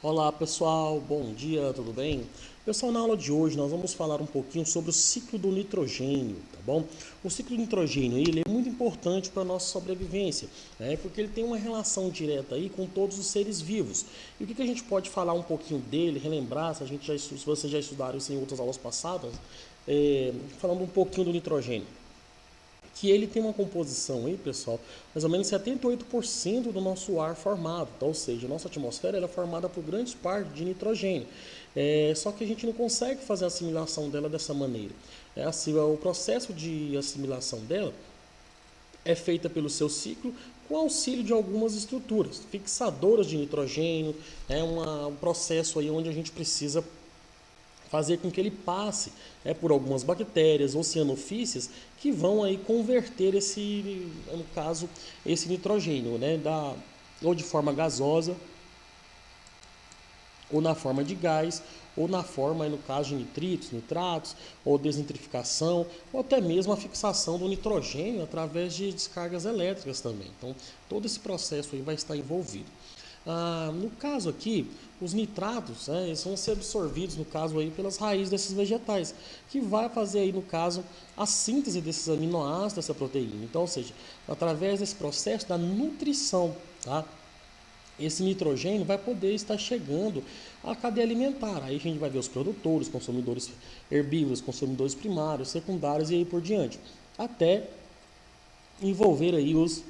Olá pessoal, bom dia, tudo bem? Pessoal, na aula de hoje nós vamos falar um pouquinho sobre o ciclo do nitrogênio, tá bom? O ciclo do nitrogênio ele é muito importante para a nossa sobrevivência, né? Porque ele tem uma relação direta aí com todos os seres vivos. E o que a gente pode falar um pouquinho dele, relembrar, se vocês já estudaram isso em outras aulas passadas, falando um pouquinho do nitrogênio. Que ele tem uma composição aí, pessoal, mais ou menos 78% do nosso ar formado. Então, ou seja, a nossa atmosfera ela é formada por grande parte de nitrogênio. Só que a gente não consegue fazer a assimilação dela dessa maneira. O processo de assimilação dela é feita pelo seu ciclo com auxílio de algumas estruturas fixadoras de nitrogênio. É um processo aí onde a gente precisa fazer com que ele passe por algumas bactérias, oceanofícias, que vão aí converter no caso, esse nitrogênio, né, ou de forma gasosa, ou na forma de gás, ou na forma, no caso, de nitritos, nitratos, ou desnitrificação, ou até mesmo a fixação do nitrogênio através de descargas elétricas também. Então, todo esse processo aí vai estar envolvido. No caso aqui, os nitratos, eles vão ser absorvidos, no caso aí, pelas raízes desses vegetais, que vai fazer aí, no caso, a síntese desses aminoácidos dessa proteína. Então, ou seja, através desse processo da nutrição, tá? Esse nitrogênio vai poder estar chegando à cadeia alimentar. Aí a gente vai ver os produtores, consumidores herbívoros, consumidores primários, secundários e aí por diante, até envolver aí os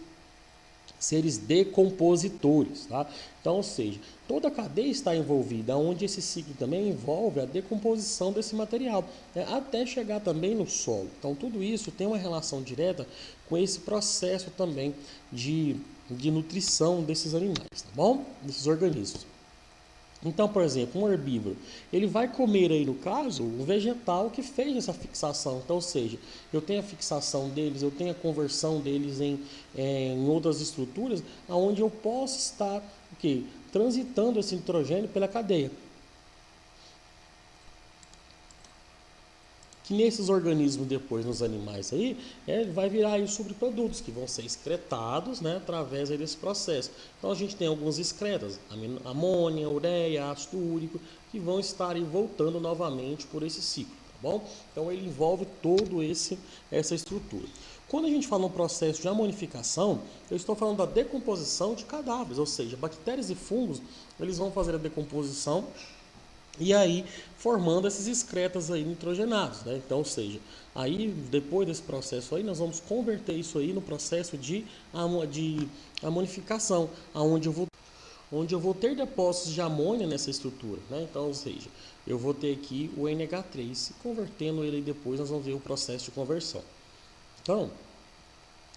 seres decompositores, tá? Então, ou seja, toda a cadeia está envolvida, onde esse ciclo também envolve a decomposição desse material, né, até chegar também no solo. Então, tudo isso tem uma relação direta com esse processo também de nutrição desses animais, tá bom? Desses organismos. Então, por exemplo, um herbívoro, ele vai comer aí, no caso, o vegetal que fez essa fixação. Então, ou seja, eu tenho a fixação deles, eu tenho a conversão deles em outras estruturas, onde eu posso estar transitando esse nitrogênio pela cadeia. Que nesses organismos depois, nos animais aí, vai virar aí subprodutos que vão ser excretados, né, através aí desse processo. Então a gente tem alguns excretas, amônia, ureia, ácido úrico, que vão estar aí voltando novamente por esse ciclo, tá bom? Então ele envolve todo essa estrutura. Quando a gente fala no processo de amonificação, eu estou falando da decomposição de cadáveres, ou seja, bactérias e fungos, eles vão fazer a decomposição e aí formando esses excretas aí nitrogenados, né? Então, ou seja, aí depois desse processo aí nós vamos converter isso aí no processo de amonificação, onde eu vou ter depósitos de amônia nessa estrutura, né? Então, ou seja, eu vou ter aqui o NH3, convertendo ele depois nós vamos ver o processo de conversão. Então,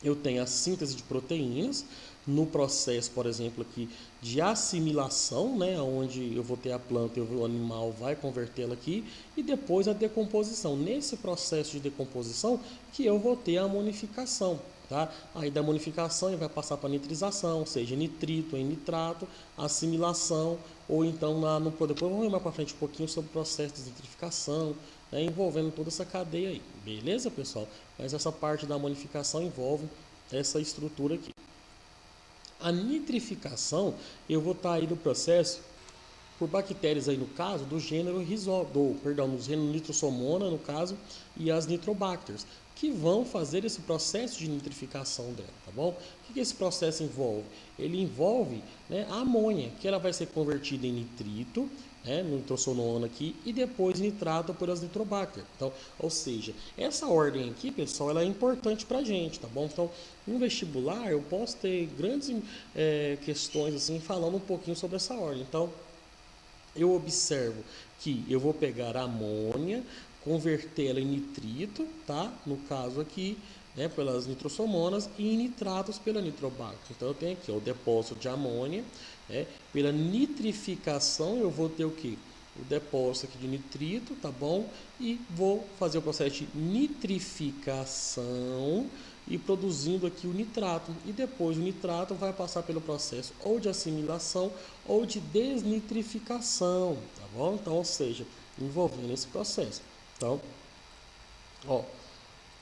eu tenho a síntese de proteínas no processo, por exemplo, aqui de assimilação, né, onde eu vou ter a planta e o animal vai convertê-la aqui, e depois a decomposição. Nesse processo de decomposição que eu vou ter a amonificação, tá? Aí da amonificação ele vai passar para nitrização, seja nitrito em nitrato, assimilação, ou então depois vamos ver mais para frente um pouquinho sobre o processo de nitrificação, né, envolvendo toda essa cadeia aí, beleza, pessoal? Mas essa parte da amonificação envolve essa estrutura aqui. A nitrificação, eu vou estar aí no processo por bactérias aí no caso do gênero do gênero Nitrosomona no caso e as Nitrobacters, que vão fazer esse processo de nitrificação dela, tá bom? O que esse processo envolve? Ele envolve, né, a amônia, que ela vai ser convertida em nitrito, né, no nitrosomona aqui, e depois nitrato por as Nitrobacter. Então, ou seja, essa ordem aqui, pessoal, ela é importante pra gente, tá bom? Então, no vestibular eu posso ter grandes questões assim falando um pouquinho sobre essa ordem. Então, eu observo que eu vou pegar a amônia, convertê-la em nitrito, tá? No caso aqui, né, pelas nitrosomonas, e em nitratos pela nitrobacter. Então eu tenho aqui o depósito de amônia, né? Pela nitrificação eu vou ter o que? O depósito aqui de nitrito, tá bom? E vou fazer o processo de nitrificação e produzindo aqui o nitrato. E depois o nitrato vai passar pelo processo ou de assimilação ou de desnitrificação, tá bom? Então, ou seja, envolvendo esse processo. Então, ó,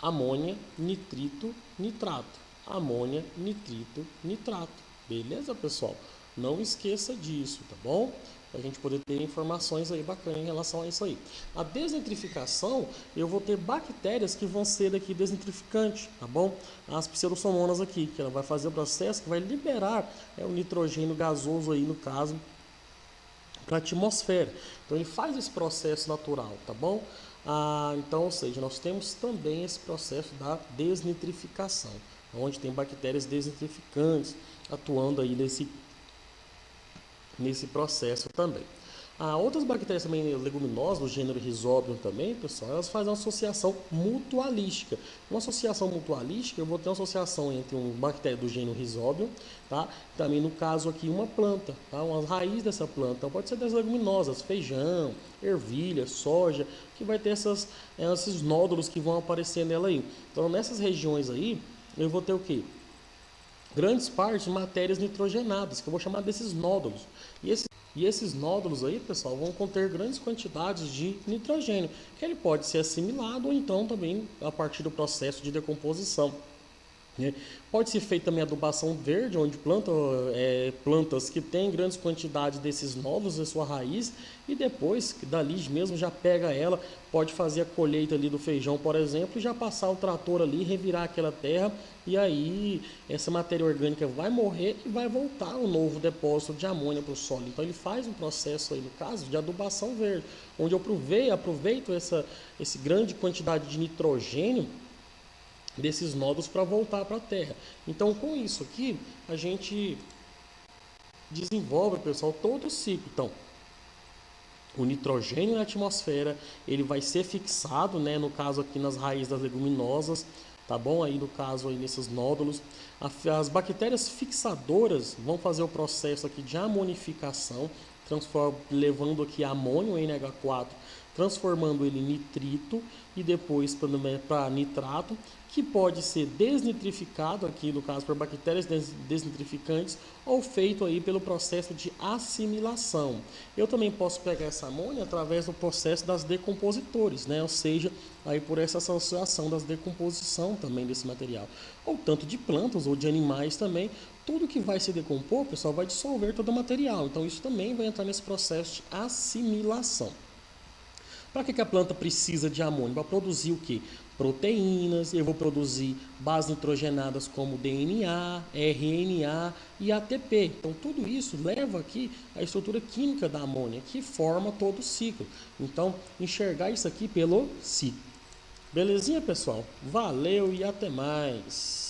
amônia, nitrito, nitrato. Amônia, nitrito, nitrato. Beleza, pessoal? Não esqueça disso, tá bom? Para a gente poder ter informações aí bacanas em relação a isso aí. A desnitrificação, eu vou ter bactérias que vão ser aqui desnitrificantes, tá bom? As pseudomonas aqui, que ela vai fazer o processo que vai liberar o nitrogênio gasoso aí, no caso, para a atmosfera. Então ele faz esse processo natural, tá bom? Então, ou seja, nós temos também esse processo da desnitrificação, onde tem bactérias desnitrificantes atuando aí nesse processo também. Outras bactérias também leguminosas, do gênero Rhizobium também, pessoal, elas fazem uma associação mutualística. Uma associação mutualística, eu vou ter uma associação entre uma bactéria do gênero Rhizobium, tá? Também no caso aqui uma planta, tá? Uma raiz dessa planta, então, pode ser das leguminosas, feijão, ervilha, soja, que vai ter esses nódulos que vão aparecer nela aí. Então nessas regiões aí, eu vou ter o quê? Grandes partes de matérias nitrogenadas, que eu vou chamar desses nódulos. E esses nódulos aí, pessoal, vão conter grandes quantidades de nitrogênio, que ele pode ser assimilado ou então também a partir do processo de decomposição. Pode ser feita também adubação verde, onde plantas que têm grandes quantidades desses nódulos em sua raiz e depois, dali mesmo, já pega ela, pode fazer a colheita ali do feijão, por exemplo, e já passar o trator ali, revirar aquela terra e aí essa matéria orgânica vai morrer e vai voltar um novo depósito de amônia para o solo. Então ele faz um processo aí, no caso, de adubação verde, onde eu aproveito essa grande quantidade de nitrogênio desses nódulos para voltar para a terra. Então, com isso aqui, a gente desenvolve, pessoal, todo o ciclo. Então, o nitrogênio na atmosfera, ele vai ser fixado, né, no caso aqui nas raízes das leguminosas, tá bom? Aí no caso aí nesses nódulos, as bactérias fixadoras vão fazer o processo aqui de amonificação, levando aqui amônio, NH4, transformando ele em nitrito e depois para nitrato, que pode ser desnitrificado aqui no caso por bactérias desnitrificantes ou feito aí pelo processo de assimilação. Eu também posso pegar essa amônia através do processo das decompositores, né? Ou seja, aí por essa associação das decomposição também desse material, ou tanto de plantas ou de animais também. Tudo que vai se decompor, pessoal, vai dissolver todo o material. Então isso também vai entrar nesse processo de assimilação. Para que a planta precisa de amônio? Para produzir o quê? Proteínas, eu vou produzir bases nitrogenadas como DNA, RNA e ATP. Então tudo isso leva aqui a estrutura química da amônia, que forma todo o ciclo. Então enxergar isso aqui pelo ciclo. Belezinha, pessoal? Valeu e até mais!